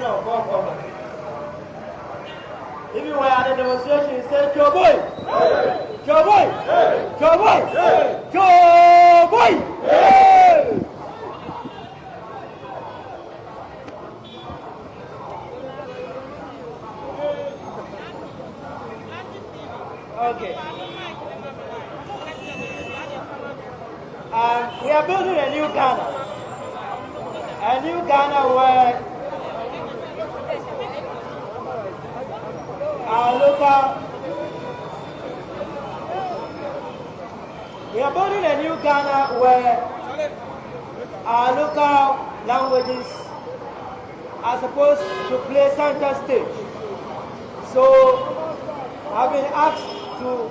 of 4 August. If you were at the demonstration, you say, Joe boy! Joe boy! Joe boy! Joe boy! Okay. We are building a new Ghana. A new Ghana where we are building a new Ghana where our local languages are supposed to play center stage. So I've been asked to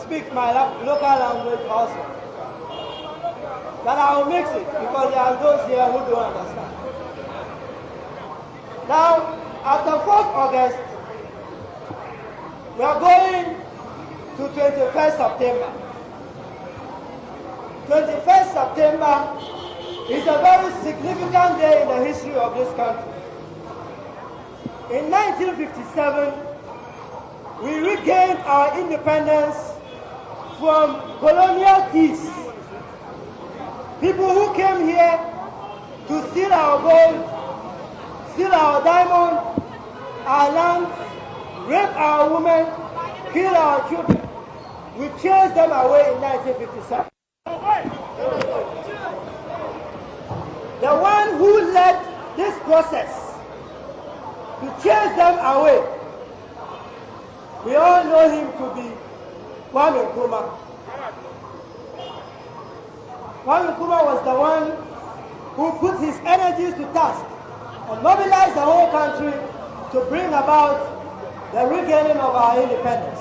speak my local language also. But I will mix it because there are those here who don't understand. Now, after 4th August, we are going to 21st September. 21st September is a very significant day in the history of this country. In 1957, we regained our independence from colonial thieves. People who came here to steal our gold, steal our diamond, our land, rape our women, kill our children. We chased them away in 1957. The one who led this process to chase them away, we all know him to be Kwame Nkrumah. Kwame Nkrumah was the one who put his energies to task and mobilized the whole country to bring about the regaining of our independence.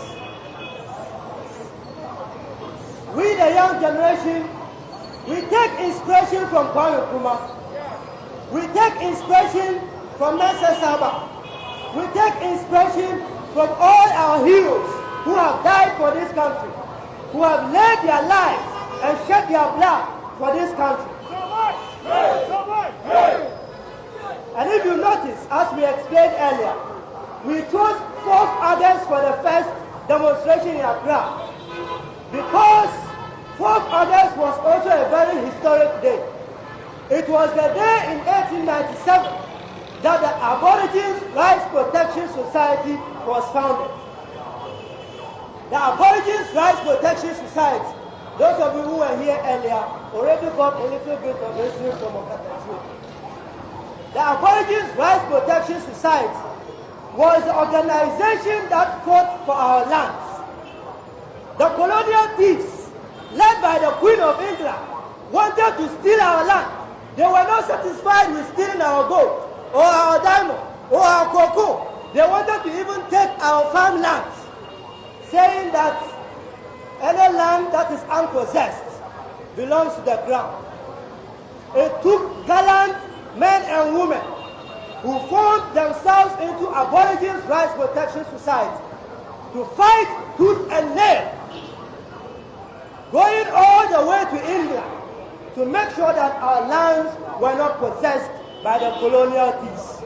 We, the young generation, we take inspiration from Kwame Nkrumah. We take inspiration from Nelson Saba. We take inspiration from all our heroes who have died for this country, who have laid their lives and shed their blood for this country. And if you notice, as we explained earlier, we chose 4th August for the first demonstration in Accra because 4th August was also a very historic day. It was the day in 1897 that the Aborigines Rights Protection Society was founded. The Aborigines Rights Protection Society, those of you who were here earlier, already got a little bit of history from Okatachi. The Aborigines Rights Protection Society was the organization that fought for our lands. The colonial thieves, led by the Queen of England, wanted to steal our land. They were not satisfied with stealing our gold, or our diamond, or our cocoa. They wanted to even take our farmlands, saying that any land that is unpossessed belongs to the crown. It took gallant men and women who formed themselves into Aborigines Rights Protection Society to fight tooth and nail, going all the way to England to make sure that our lands were not possessed by the colonial thieves.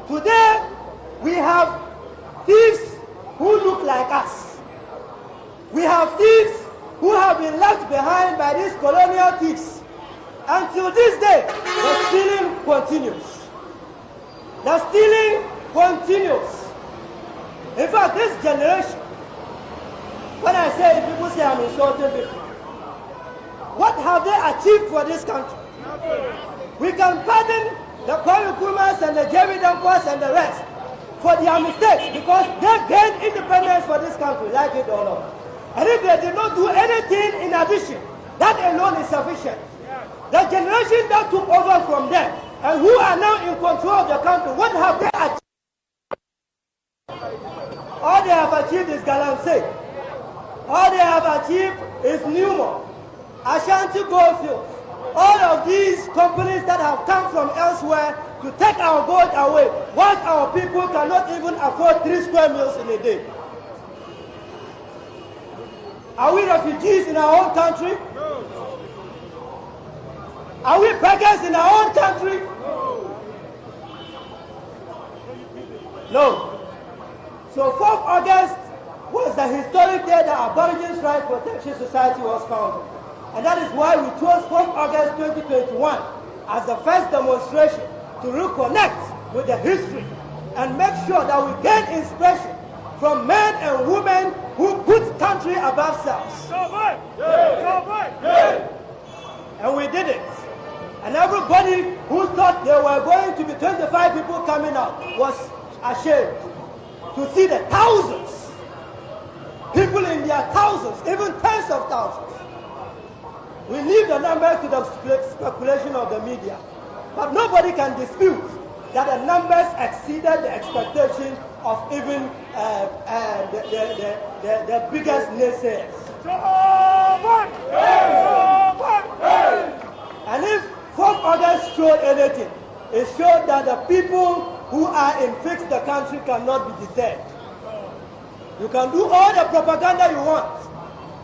Today, we have thieves who look like us. We have thieves who have been left behind by these colonial thieves. Until this day, the stealing continues. The stealing continues. In fact, this generation, when I say people say I'm insulting people, what have they achieved for this country? We can pardon the Kwame Nkrumahs and the Jerry Dankwas and the rest for their mistakes because they gained independence for this country, like it or not. And if they did not do anything in addition, that alone is sufficient. The generation that took over from them and who are now in control of the country, what have they achieved? All they have achieved is Galamsey. All they have achieved is Newmont, Ashanti Goldfields. All of these companies that have come from elsewhere to take our gold away, whilst our people cannot even afford 3 square meals in a day. Are we refugees in our own country? Are we beggars in our own country? No. So 4th August was the historic day that Aborigines Rights Protection Society was founded. And that is why we chose 4th August 2021 as the first demonstration to reconnect with the history and make sure that we gain inspiration from men and women who put country above selves. And we did it. And everybody who thought there were going to be 25 people coming out was ashamed to see the thousands, people in their thousands, even tens of thousands. We leave the numbers to the speculation of the media, but nobody can dispute that the numbers exceeded the expectation of even the biggest naysayers. And if 4th August showed anything, it showed that the people who are in fix the country cannot be deterred. You can do all the propaganda you want.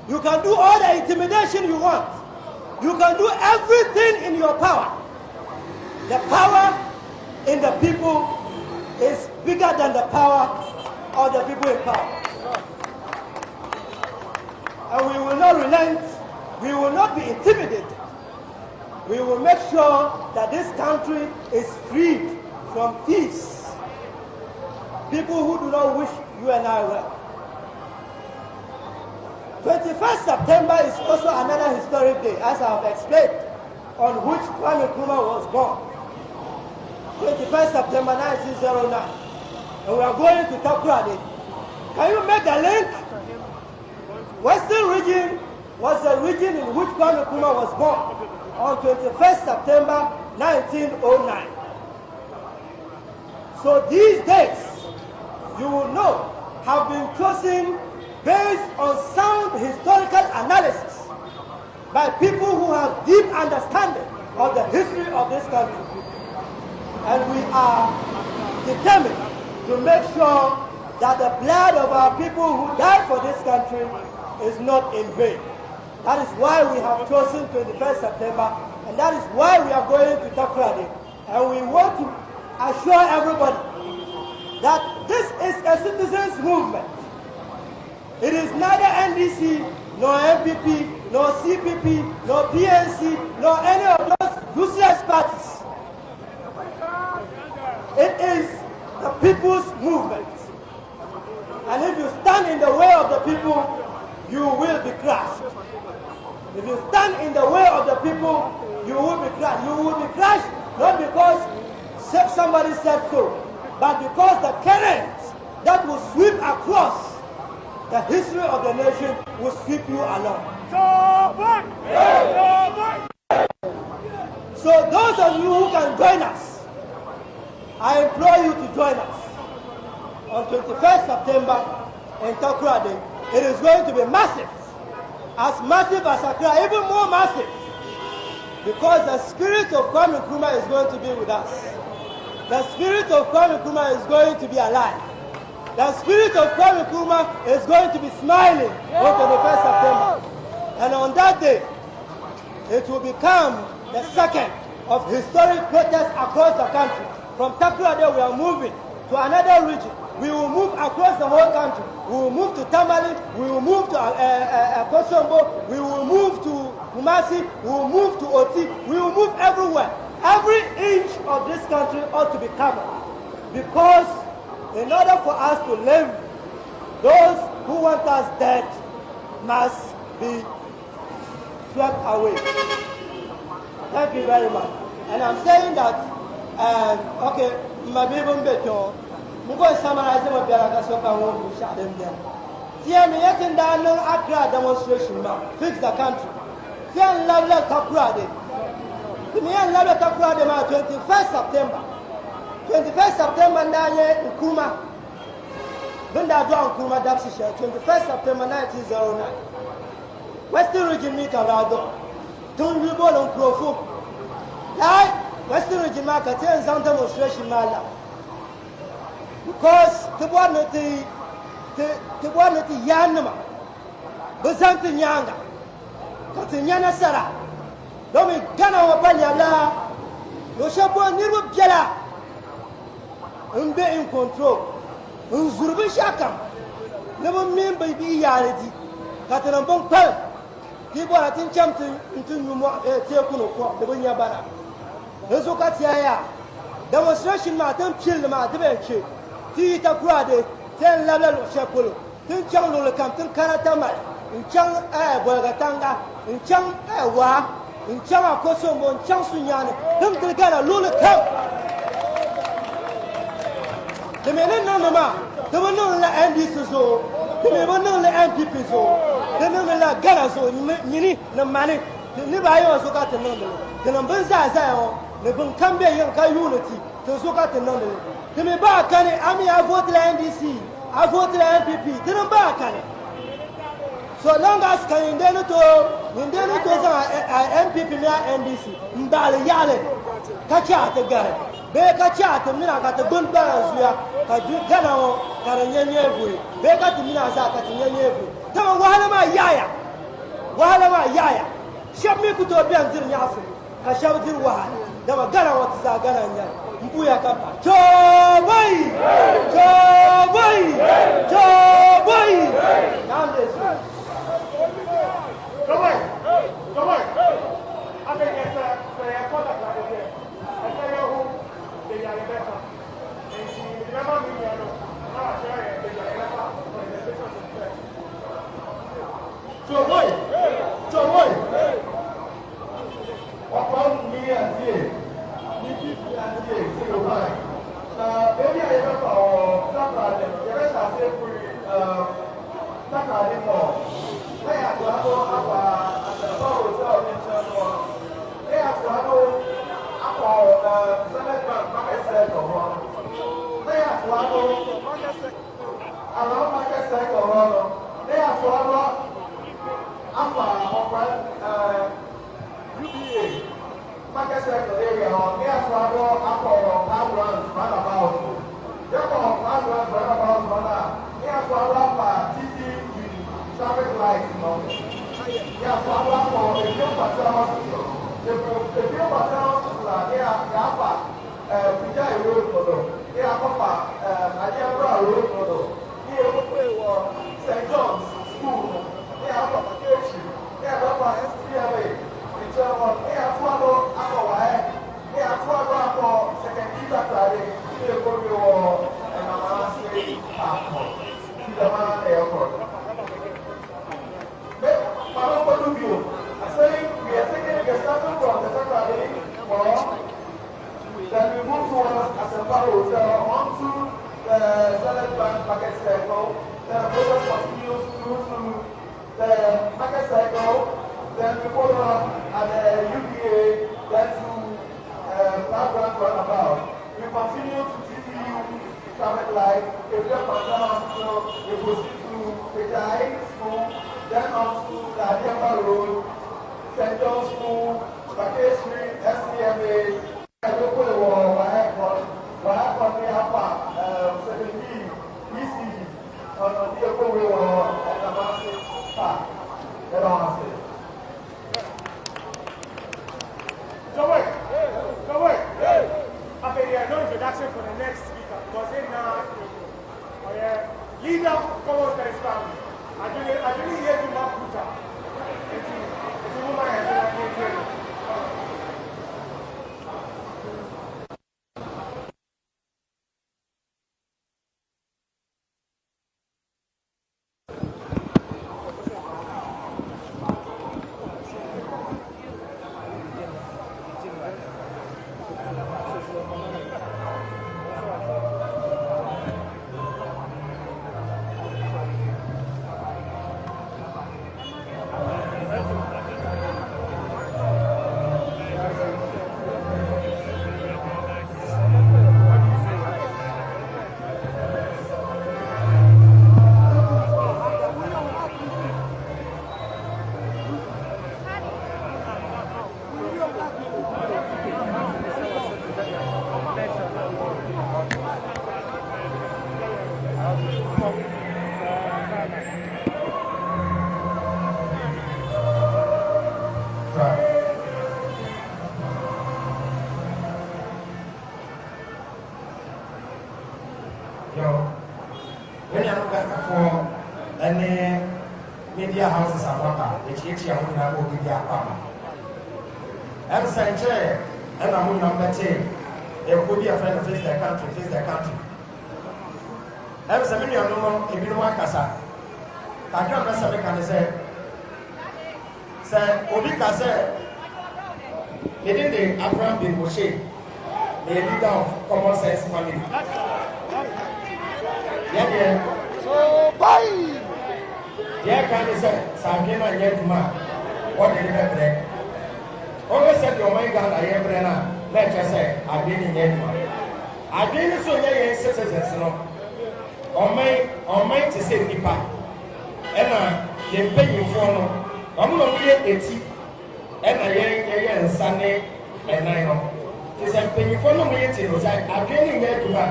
You can do all the intimidation you want. You can do everything in your power. The power in the people is bigger than the power of the people in power. And we will not relent. We will not be intimidated. We will make sure that this country is freed from thieves, people who do not wish you and I well. 21st September is also another historic day, as I have explained, on which Kwame Nkrumah was born. 21st September 1909. And we are going to Takoradi. Can you make the link? Western region was the region in which Kwame Nkrumah was born on 21st September 1909. So these days, you will know, have been chosen based on sound historical analysis by people who have deep understanding of the history of this country. And we are determined to make sure that the blood of our people who died for this country is not in vain. That is why we have chosen 21st September, and that is why we are going to Takoradi. And we want to assure everybody that this is a citizens' movement. It is neither NDC, nor MPP, nor CPP, nor PNC, nor any of those useless parties. It is the people's movement. And if you stand in the way of the people, you will be crushed. If you stand in the way of the people, you will be crushed. You will be crushed not because somebody said so, but because the current that will sweep across the history of the nation will sweep you along. So those of you who can join us, I implore you to join us on 21st September in Takoradi. It is going to be massive as Accra, even more massive, because the spirit of Kwame Nkrumah is going to be with us. The spirit of Kwame Nkrumah is going to be alive. The spirit of Kwame Nkrumah is going to be smiling on 21st September. And on that day, it will become the second of historic protests across the country. From Takoradi, we are moving to another region. We will move across the whole country. We will move to Tamale, we will move to Kosombo, we will move to Kumasi, we will move to Oti, we will move everywhere. Every inch of this country ought to be covered. Because in order for us to live, those who want us dead must be swept away. Thank you very much. And I'm saying that, okay, my baby better. I'm going to summarize my Accra demonstration, fix the country. Takoradi. 21st September. 21st September, Nkrumah. 21st September 1909. Western region Mikarado. Don't we go on Profo? Western region Makati and demonstration Mala. Because the one that the Yanama, but something younger, Katinyana Sara, domi Ghana wa banyabla lo shabo nirbu biela in control nzurbi shakam ne bo min bai bi yare di katana bon pal ki bo la tin chamtu ntun mu te kuno ko de bonya bana rezo katia ya demonstration ma tan pil ma de be che ti ta kurade ten labla lo shapolo tin chang lo kam tin karata ma in chang bo ga tanga in chang wa in chang ko so mo chang sunyane dum de gara lo le kam de menen no ma de no la NDC so de me no la NPP so de no la gara so ni na mane ni ba yo so ka tan no de no ban za o ne ban kambe yan ka unity to so ka tan no de me ba kane ami a vote la NDC a vote la NPP de no ba kane so long as kan indeno to za NPP na NDC mbale yale ka cha ta gare be ka cha ta mina ka ta gun ba zuya ka ju gana o ka nyenye vu be ka ti mina za ka ti nyenye vu ta wahala ma yaya shab mi ku to bian zir nyafu ka shab zir wahala da ma gana wa za gana nya mbu ya ka cho boy nam de Come on. I think it's a contact like this. I tell you who they are better. And she remember me, I know. Now I share it, they are better. So, boy. Upon me and here, see you right. Maybe I ever saw somebody, the rest are safe for more. They have to have the hotel in China. They have to have Senate market cycle. They have to have around market cycle. They have to have UPA market cycle area. They have to have ambulance runabout. Therefore, ambulance runabout. They have to have TC. Traffic lights, yeah, so I'm for the field patrol hospital. The field patrol hospital, they are Vijay Road Modo. They are Ajabra Road Modo. They are St. John's School. They are Vacation. They are STLA. They are Swallow Aqua. They are Swallow Second Saturday. They are going to Amasi Park. Sidamana Airport. I say we are taking the starting from the Saturday then we move towards Asemparo Hotel onto the Senate Bank market cycle. Then the process continues through to the market cycle. Then we follow up at the UPA, then to Grand Roundabout. We continue to TTU traffic light. If we are hospital, we proceed to Vijay School. Then on to the Adiamba Road, St. John's School, Bakay Street, SCMA, Go away. Okay, yeah, no introduction for the next speaker because they now, leader of Commonwealth family. I didn't hear you not put up. It's a woman I said, Yo, when you look at for any media houses and what the church you have to be their power. I'm saying, and I'm number 10. It could be a friend of face their country. I'm saying, you know, if you want Casa, I can't necessarily say, Obika said, he did the Abraham bin Moshe, the leader of Common Sense family. So, bye. Yeah, can you say, Sankina Yetuma, what did you break? Always said, your mind got a year, Brenna. Let's just say, I've been in Yetuma. I've been so young citizens, no. On my to say, Nipa. And they pay you for no. I'm not really 80. And I ain't Sunday and 9. It's a penny for no meeting. I'm getting there to her.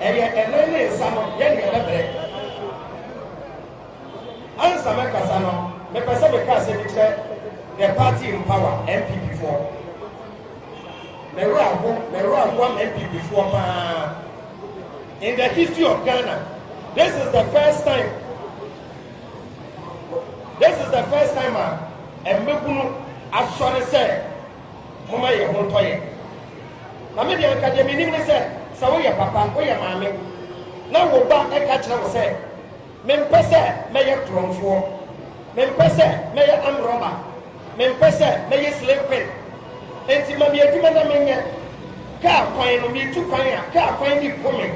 And then there's some of the answer my Casano, the Pacific Castle, the party in power, MP4. The round one MP4. In the history of Ghana, this is the first time. And Mekunu actually said, Mama, you won't toy. Namidi Academy didn't say, so your papa, or your mammy. Now we'll back a catcher will say, Mempesa, may a throne for Mempesa, may a robber, Mempesa, may a slave pin. And Timmy, a human car coin me 2 coin, car coin the woman.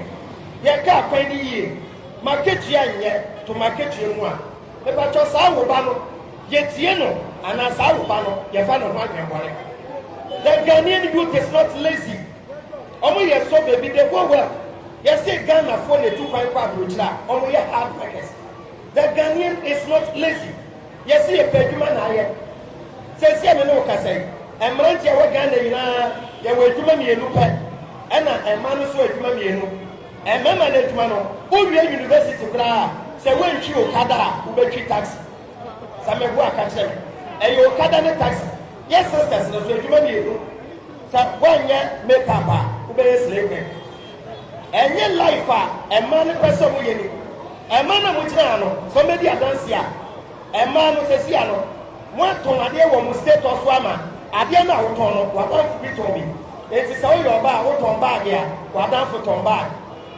Your car coin the year. Market yet to market you one. The Pacho Sao Bano, yet Yeno, and as Sao Bano, Yavano Market. The Ghanaian youth is not lazy. Only a so baby, they go well. Yes, say Ghana for the 2.5 Rujla, only a hard workers. The Ghanaian is not lazy. Yes, see a Pedman I says Yamano say, and Mantia Ghana, there were too many a loop, and a man so a mammy, and Mamma Letmano, who University Bra. Say when you Okada, who be taxi. Some work at them. And you Okada taxi. Yes, sisters, no so you may do. Some 1 year make up, who be slave. And your life, a man person with a man of Mutrano, somebody a dancia, a man with a ciano. One ton a day when we stay to Swama, I didn't know what I'm to be told me. It is all your bar, what on bar here, what down for Tom Bar.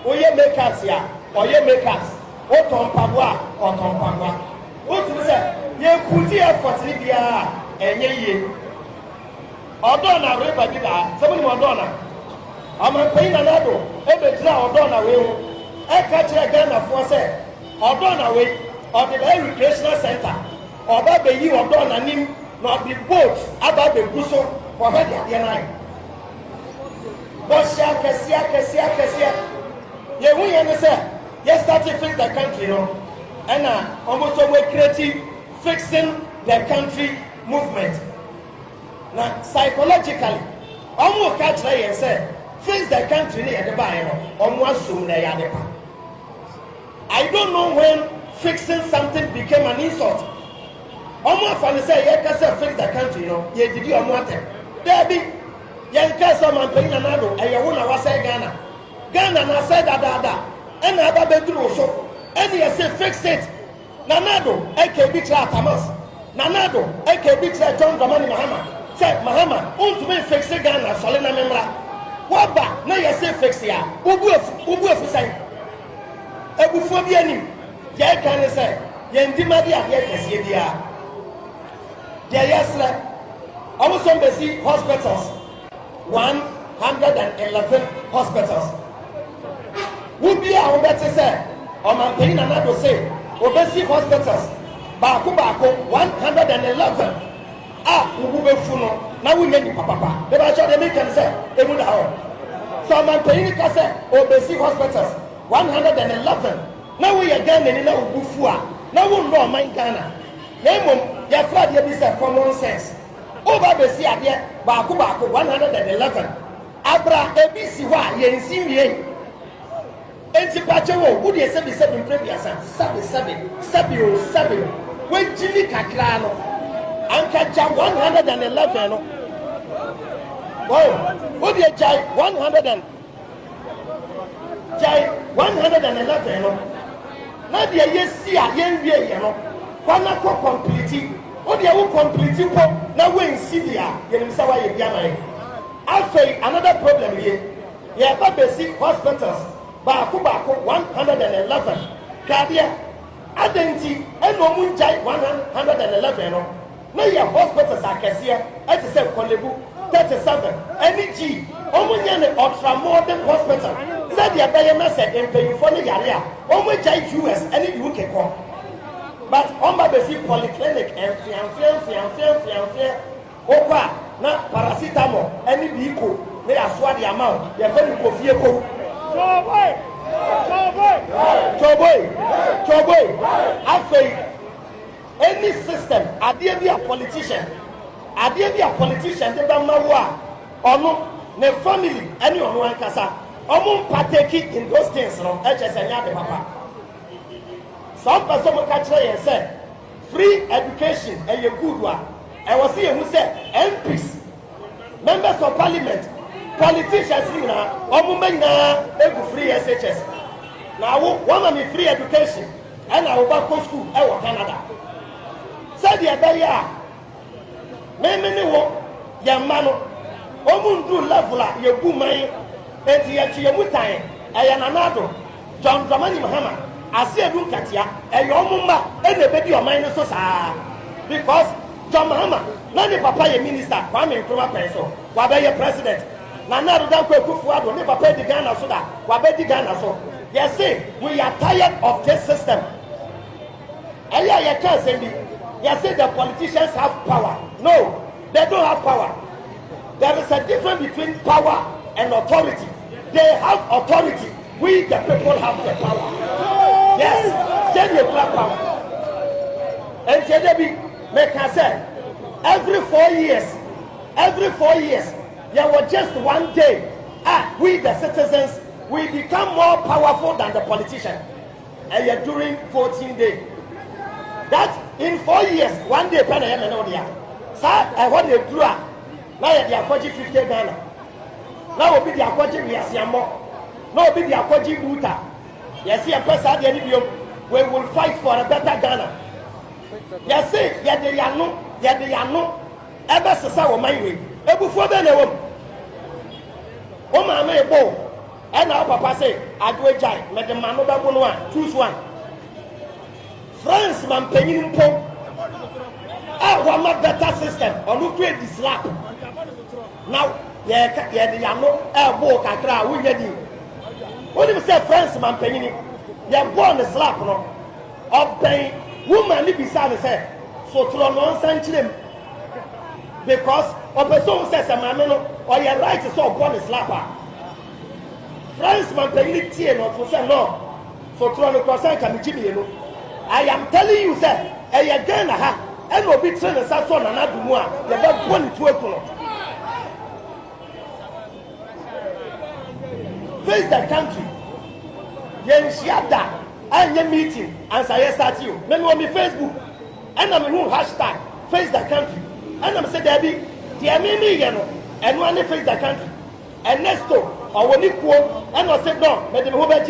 Oh, you make us here, or you make us. Oton Pagua, Oton Pagua. What to say? You put here for Libya and ye. Odona, Rebadilla, somebody Madonna. I'm a pain another. Every draw Odona will. I catch a gun of force. Odona way, or the recreational center. Or about the you Odona Nim, not the boats about the Gusso for her at the night. Bossia, Cassia. Ye we understand. Yes, start to fix the country, you know. And almost always creating, fixing the country movement. Now, psychologically, almost catch like and say, fix the country near the Bible, almost soon they are the power. I don't know when fixing something became an insult. Almost when they say, you can fix the country, you know, you did you want it. There be, young Cassaman paying another, and you want to say Ghana. Ghana, and I said that. And I have been through so. And you say fix it. Nanado, AKB Tamas. Nanado, AKB John Dramani Mahama. Say Mahama, to me fix it Ghana, Salina Memra. What back? Now you say fix ya. Ubu say. Ebufobiani. Yet can you say? Yendimadia, yes, yedia. Yes, also basic hospitals. 111 hospitals. Who be our better say, or maintain another say, obesity hospitals, Baku 111. Who be full now we make papa. They are sure they make them say, they would have. So maintaining say, obesity hospitals, 111. Now we again in our Bufua. Now we know my Ghana. Name your flood, you be common sense. Over the sea, Baku 111. Abra ABC, yen see. Enti pachewo wo de sebi previous sabi when Jimmy kakra no anka 111 no wow wo de jai 100 and Jai 111 no. Na dia yesi a yenwie ye no. Kwana ko complete. O dia wo complete ko na we nsi dia. Yenim sa wa ye bia man. Afei another problem here. Ye ba basic hospitals. Ba ko 111. Kadia adenti eno mu jai 111 no. Na ye hospitals akese e te se Kolebu 37 NG omunya ne ultramodern hospital said the abeyema said in payfo ne yare a omu jai US any UK ko but on ba besi polyclinic and fian okwa na paracetamol any biko ne asoa the amount ye fa ni kofie ko choboy afei any system ade bi a politician they don't know what ono ne family any ono ankasa omo partake in those things no HSN ya de papa some person mo ka kire yen say free education e ye good wa e was say who say MPs members of parliament politicians na omo manya egu free SHS na wo one of free education and I go back to school e wo Canada said the area me wo ya mano omundu level a ye bu man enti ye tue mutan e ya nanado John Dramani Mahama ase edu nkatia e ye omumba e na bedi o man so saa because John Mahama na ni papa ye minister Kwame Nkrumah penso wa be ye president na na do Danko Akufo-Addo ni papa di Ghana so da wa be di Ghana so yes say we are tired of this system eya ye can say bi yes say the politicians have power. No, they don't have power. There is a difference between power and authority. They have authority. We, the people, have the power. Yes, they have power. And Jedebi, make us say, every 4 years, there was just one day. We, the citizens, we become more powerful than the politician. And yet during 14 days. That in 4 years, one day, Pana Yemen Odia. Sir, I want a draw. Now they are 50 Ghana. Now will be the Akwaji Riasiamo. Now will be the Akwaji Buta. Yes, see a person we will fight for a better Ghana. Yes, see, Yadiano, Ever Sasa or my way. Before then, oh, my may bow. And now Papa say, I do a giant, make the man over one, choose one. France man paying po. One more better system. Or no create the slap. Now, yeah, the yano, book I cry, we get you. What if you say France man paying? You're born the slap, no? Or pay woman beside the say. So to no century. Because a person says a man or your right is so born the slapper. France man paying tea not to say no. So to no cross can be Jimmy, you know. I am telling you, sir, again, and will be trained as a son and not more. You have one to work on. Face the country. Yen Shiada and your meeting, as I start you. Then on me Facebook, and I'm in hashtag face the country. And I'm saying, Debbie, the Mimi, and one face the country. And Nesto, or when you quote, and I said, no, Madam Hubert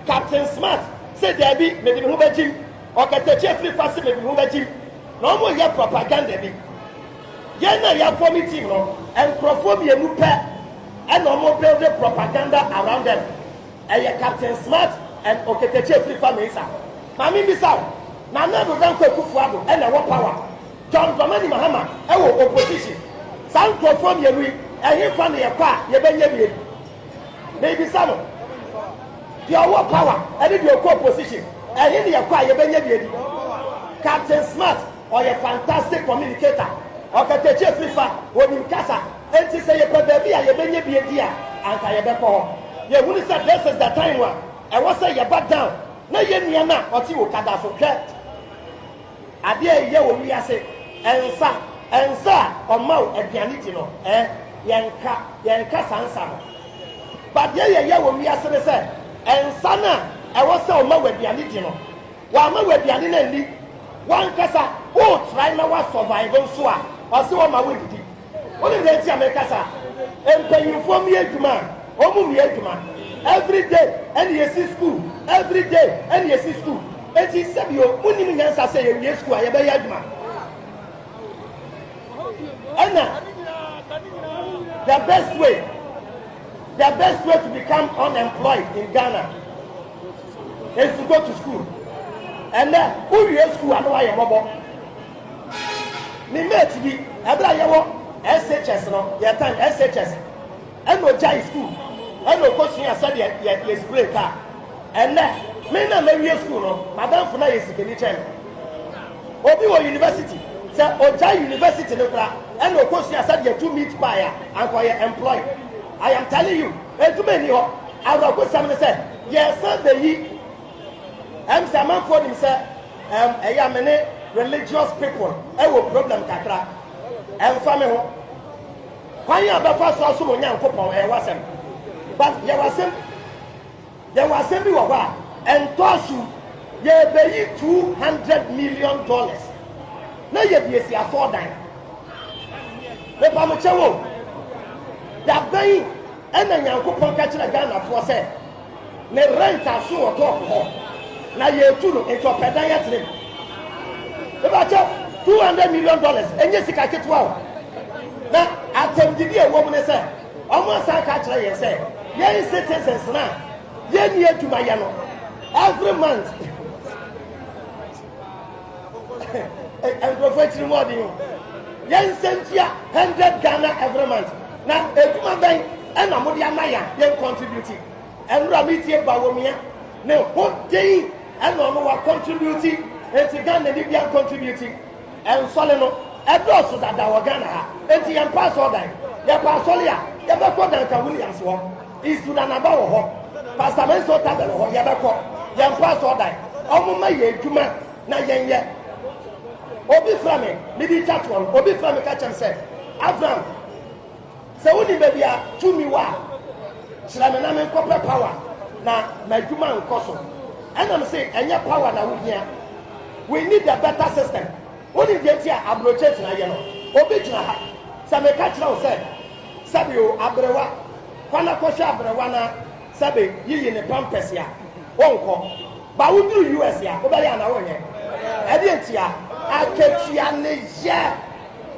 Captain Smart said, Debbie, Madam Hubert okay, the chief fast maybe who let him. No more your propaganda. Yana ya for me team no and crophobia mu pet and no more build the propaganda around them. And your Captain Smart and okay, the chief family. Mami Bissau, Nana Danko Akufo-Addo and our power. John Dramani Mahama, our opposition. Some crophobia we and you find your car, you be maybe some. Your power and your co-opposition. And in your quiet, Captain Smart or a fantastic communicator. Or can take your FIFA when in Casa and to say, you baby, I be a dear, and I be poor. You wouldn't say this is the time one. I was say you back down. No, you're not, or you can for cat. I dear, you will be a say, and sir, or mouth at Pianitino, Yanka Sansa. But yeah, will be a say, and Sana. I was so much with the Anitino. While my with the Anini, one casa, oh, try now was survival, so I saw my way. What did they tell me, Casa? And pay you for me, man, or me, man. every day and you see school every day and you see school and he said you only mean answer say you school I be yaduma and the best way to become unemployed in Ghana is to go to school and then who you school and why you mobile me mate be ebra yewo SHS no your time SHS and no jai school and no coaching as said you spray car and then me na me school no madam for na yes keni chen obi wo university say oja university no kra and no coaching as said you to meet buyer and for your employed I am telling you too many ho I go some say yes sir the yi am say man for him say eya mene religious people will problem kakra and family ho kwan ya ba fa so mo nyankopon wasem but there was some bi wo ba and toshu ye be $200 million na ye bi esi afodan me pa mo chewo da ban ena nyankopon ka kira Ghana for say ne rent aso wo to ho na ye tu no entopedan ya tire about $200 million and yes ka ketwa na atendidi e wo mu ne say almost I catch you say yen citizens na yen ye to my no every month and professional more than you yen sentia 100 Ghana every month na eduma ben and amodi amaya yen contributing and ramiti ba wo mia ne ho dey and no wa contributing enti Ghana ni bia contributing and soleno edo so that wa Ghana ha enti yan pass all that ya pass all ya be ko dan ka Williams ho isu na ba wo ho pastor Menso tabel ho ya be ko yan pass all that omo ma ye adwuma na yen ye obi frame me di chat one obi frame ka chem say Abraham say woni be bia tumi wa sira me na me ko power na madwuma nkoso and I'm saying enya power na wo hia. We need a better system. What if you hear abrochate na ye no? Obi gina ha. Sa me ka kira o say, sabi o abrewa. Kwana ko sha abrewa na sabi yiyi ne pampers ya. Wonko. Ba wo do US ya. Oba ya na wo nye. E di entia aketua ne ye.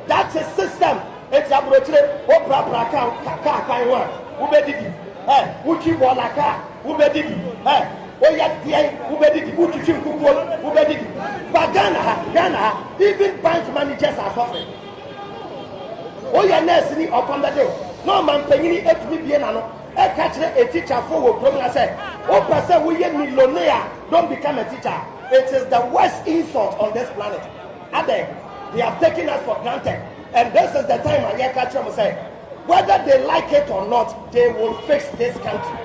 That's a system. It's abrochate o pra ka kan wa. Wo be didi. Wo ki bola ka. Wo be didi. Oya dia ubedi utuchi nkukuo ubedi but Ghana even bank managers are suffering. Oya nurse ni upon the day no man panyini etumi bie na no e ka kire a teacher for wo program say o person we ye millionaire don't become a teacher. It is the worst insult on this planet. They have taken us for granted and this is the time I hear catch them say whether they like it or not, they will fix this country.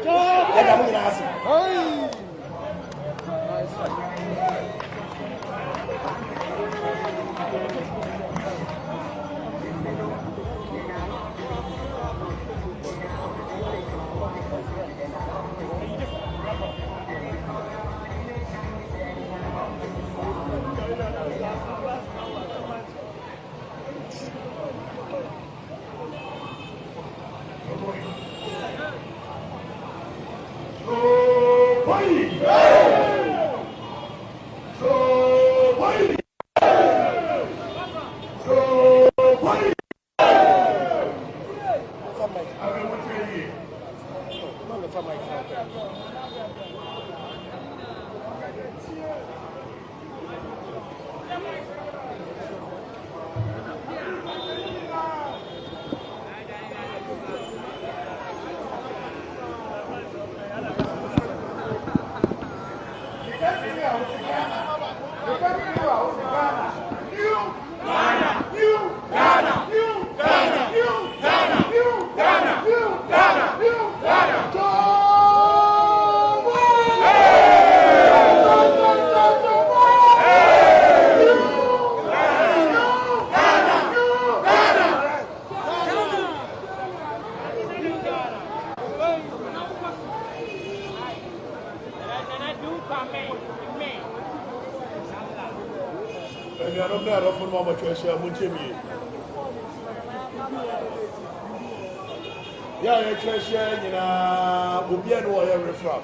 Yeah, you're treasure, you know, Ubian or every fraud.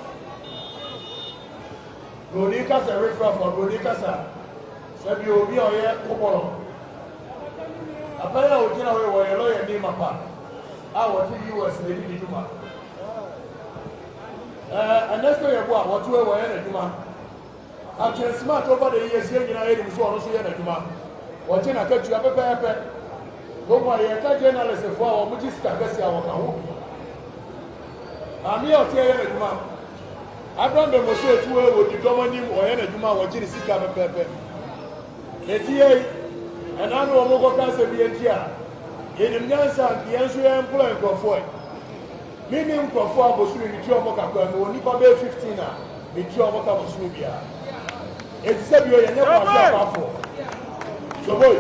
Rodicas a riffraff or Rodicasa. Said you be on here, Copolo. A player will get away where a lawyer named Mapa. I was in the US, they did Juma. And that's where you want, what you were in Juma. I'm just smart over the years here in Ireland, so also in Juma. Watching a cut you up a paper. Go by a journalist for which is Tagasia or I'm here to tell you, Juma. Abraham de Moshe tuwe wo di domani o ye na djuma wo jiri sika pepepe etie ana no mo ko ka se bi entia ye nim nyansa yenso ye employ nkofo mi ni nkofo abosuru ni ti o mo ka kwa no ni ba be 15 a ni ti o mo ka bosuru bia eti se bi o ye nye kwa afọ so boy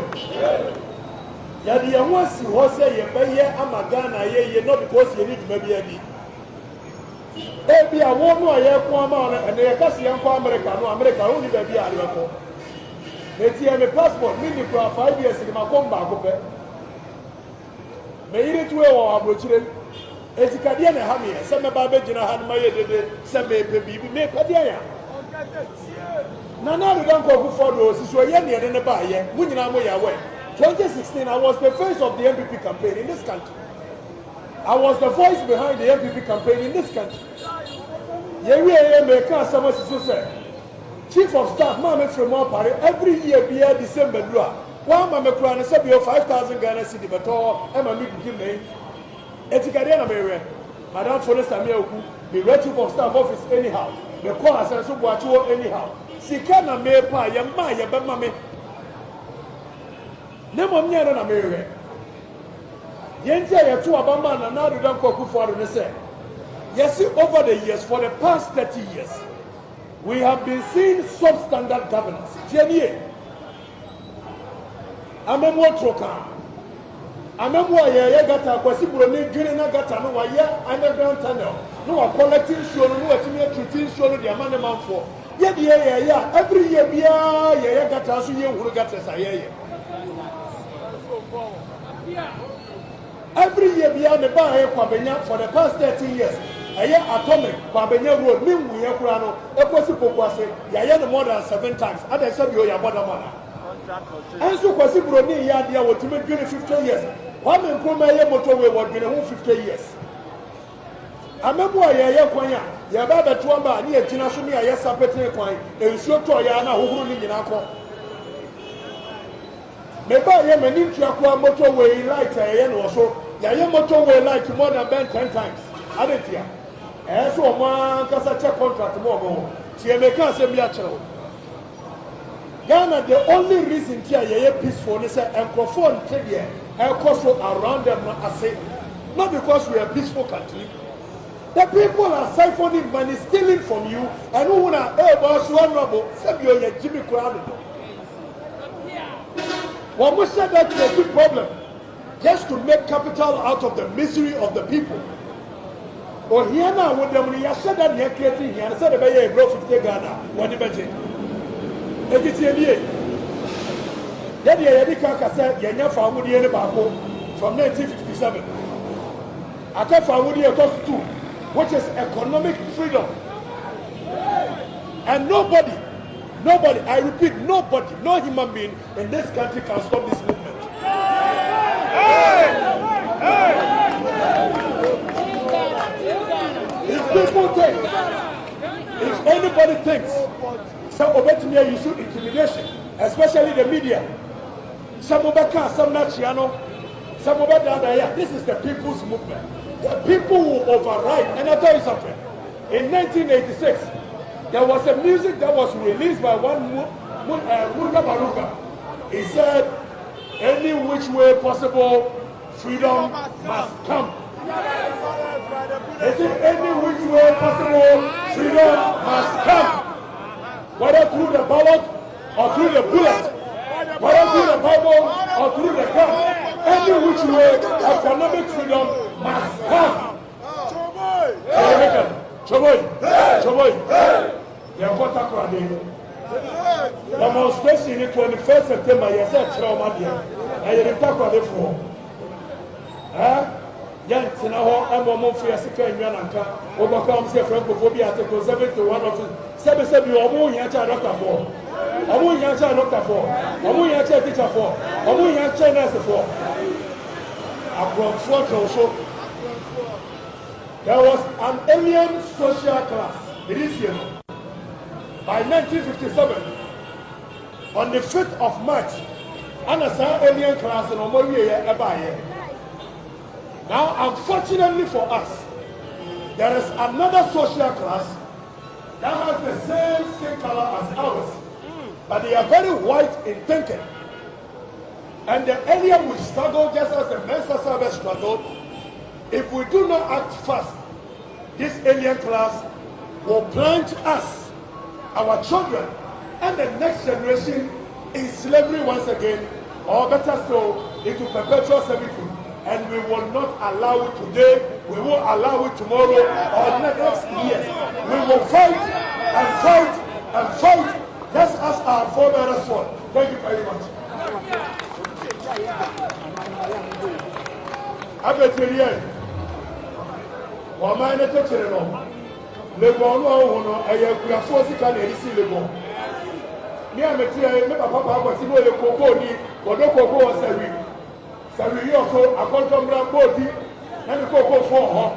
ya di yan wasi ho se ye be ye amaga na ye no because ye ni djuma bi adi ebi a wo no aye ko ama na e ye kase yan ko America no America wo ni ba bi a le ko eti e me passport mi ni for 5 years ni ma ko mba ko pe me yiri tuwe wo abrochire eti kadie na ha me se me ba be gina ha no ma ye dede se me pe bibi me kadie ya na do dan ko ku for do si so ye ne de ne ba ye mu nyina mo ya we 2016 I was the face of the MPP campaign in this country. I was the voice behind the MPP campaign in this country. Chief of Staff, Mama Fremont Party, every year, be a December. One Mama Kran, 5,000 Ghana City, but all Emma Mickey, Etikadiana Mary, Madame Forest Amioku, the Chief of Staff office anyhow, the Kwana Sansubuacho anyhow. Sikana Mepa, Yamaya, Bamame. Nemo Miana Mary. Yentia Yatu Abama and now don't cook for the say. Yes, over the years, for the past 30 years, we have been seeing substandard governance. Jenny, Amemo Troka, Amemo Yagata, Quasibro, Guinea Gata, no, underground tunnel, no, collecting show, no, treating show, the amendment for. Yet, yeah, every year, Yagata, so you will get a every year beyond the bar for the past 13 years. A year atomic Kwabenya Road, mean we are Kurano, a possible Kwasi, Yaya more than 7 times. Other said you are Bodamana. And so Kwasibro Yadia will to make 50 years. One in Kumaya motorway was been 50 years. I remember Yaya Kwanya, Yababa Tuamba, near Tinasumi, Yaya Sapete Kwai, and Shotoyana, who ruled in Ako. Maybe I am an intra motorway light, and also Yaya motorway light more than 10 times. I didn't hear. As one Casacha contract more. Tiameka Semiachel. Ghana, the only reason Tia peaceful is a microphone trivia, and also around them as say, not because we are a peaceful country. The people are siphoning money, stealing from you, and who are able to honorable, Sabio Jimmy Crowd. One must say that is a big problem. Just to make capital out of the misery of the people. Or here now, when they said that they are creating here, and said about a growth of Ghana, what the budget. It is a year. Then the Yadika said, Yanya Famudi and Bako from 1957. Aka Famudi cost 2, which is economic freedom. And nobody, I repeat, nobody, no human being in this country can stop this movement. If people think, if anybody thinks, some Obetimia you shoot intimidation, especially the media, some Obeka, some Nachiano, some Obeda, this is the people's movement. The people will override. And I'll tell you something. In 1986, there was a music that was released by one Muka Baruka. He said, any which way possible, freedom must come. He said, any which way possible, freedom must come. Whether through the ballot or through the bullet, whether through the Bible or through the gun, any which way economic freedom must come. Choboy. Demonstration in 21st September, yes, I tell my dear. I didn't talk about it for. Yan Sinaho, and one more for your second Yanaka, overcomes here from Bophobia Article 71 of 7 you are more Yacha Doctor for. Amu Yacha Doctor for. Amu Yacha Teacher for. Amu Yacha Nurse for. Abroad Swat also. There was an alien social class. It is here. By 1957, on the 5th of March, and a alien class in Omoria Ebaye. Now, unfortunately for us, there is another social class that has the same skin color as ours, but they are very white in thinking. And the alien will struggle just as the Mensa service struggled. If we do not act fast, this alien class will plunge us, our children, and the next generation in slavery once again, or better still, into perpetual servitude. And we will not allow it today, we will allow it tomorrow or next year. We will fight and fight and fight, just as our forebears fought. Thank you very much. Abetiriye, wama ene techere no, legon no awo no eye kurafo sika na erisi legon. Ni ametie me papa papa si no le koko ni, kodo koko o sewi. Sewi yoko akonto mra bodi, na ni koko fo ho.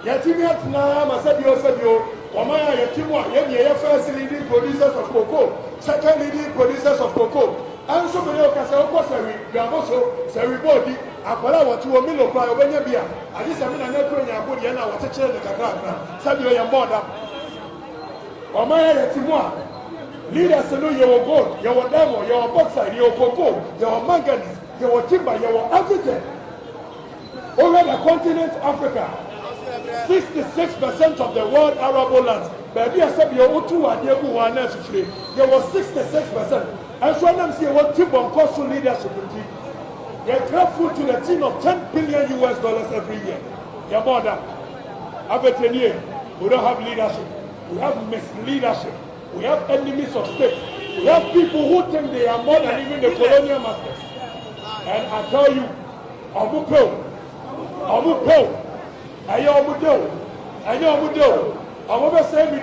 Yatimi atna ma sebio, wama ya yatimu a ye first leading producers of cocoa, second leading producers of cocoa. And so many of us are also Sari body, Apala, what you will mean of Obenya. I just mean an echo in your body and I was a chair in the Kakaka. Sabi your border. Omaya Timua. Leaders to know your gold, your devil, your bauxite, your cocoa, your manganese, your timber, your everything. Over the continent Africa, 66% of the world arable lands. Baby, I said your Utu and Yabu free. There was 66%. And so I'm saying what team on coastal leadership will do. They're grateful to the team of $10 billion every year. Your border. We don't have leadership. We have misleadership. We have enemies of state. We have people who think they are more than even the colonial masters. And I tell you, Omupel, I'm going to say, me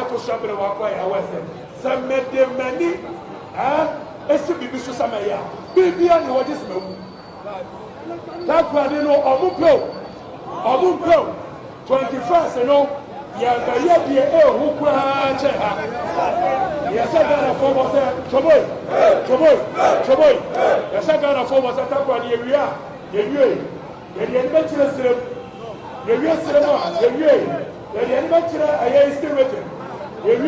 to shop in the walkway. I was some made the money, it's to be Mr. Samaya. Baby, I know what this means. That's why they know Omupel, 21st, you know, yeah, who cried. Yes, I got a form of Choboy. Yes, I got a form of Satapa, the adventurous, the manufacturer, I am still waiting. The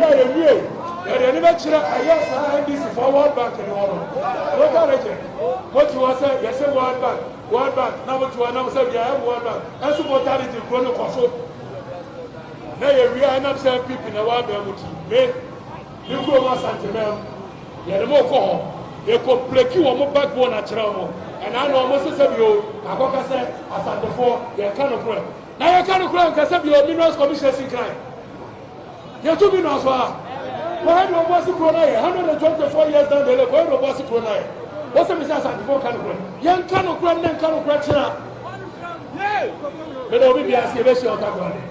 manufacturer, I am this forward bank in the world. What you want to say, yes, World Bank. Now what you want to say, yeah, World Bank. And so mortality, Chrono Cosso. Now we are not saying people in the world, but you go over Santimel. You are the more call. They could break you on my backbone at Tramo. And I know most of you, I said, as at before, they are kind of well. Now you can't cry because your minerals commissioners in crime. You're too minerals. Why do you want to cry? 124 years down the road, why do you want to cry? What's the message before can cry? Young can cry, then can cry. But I'll be asking if you're talking.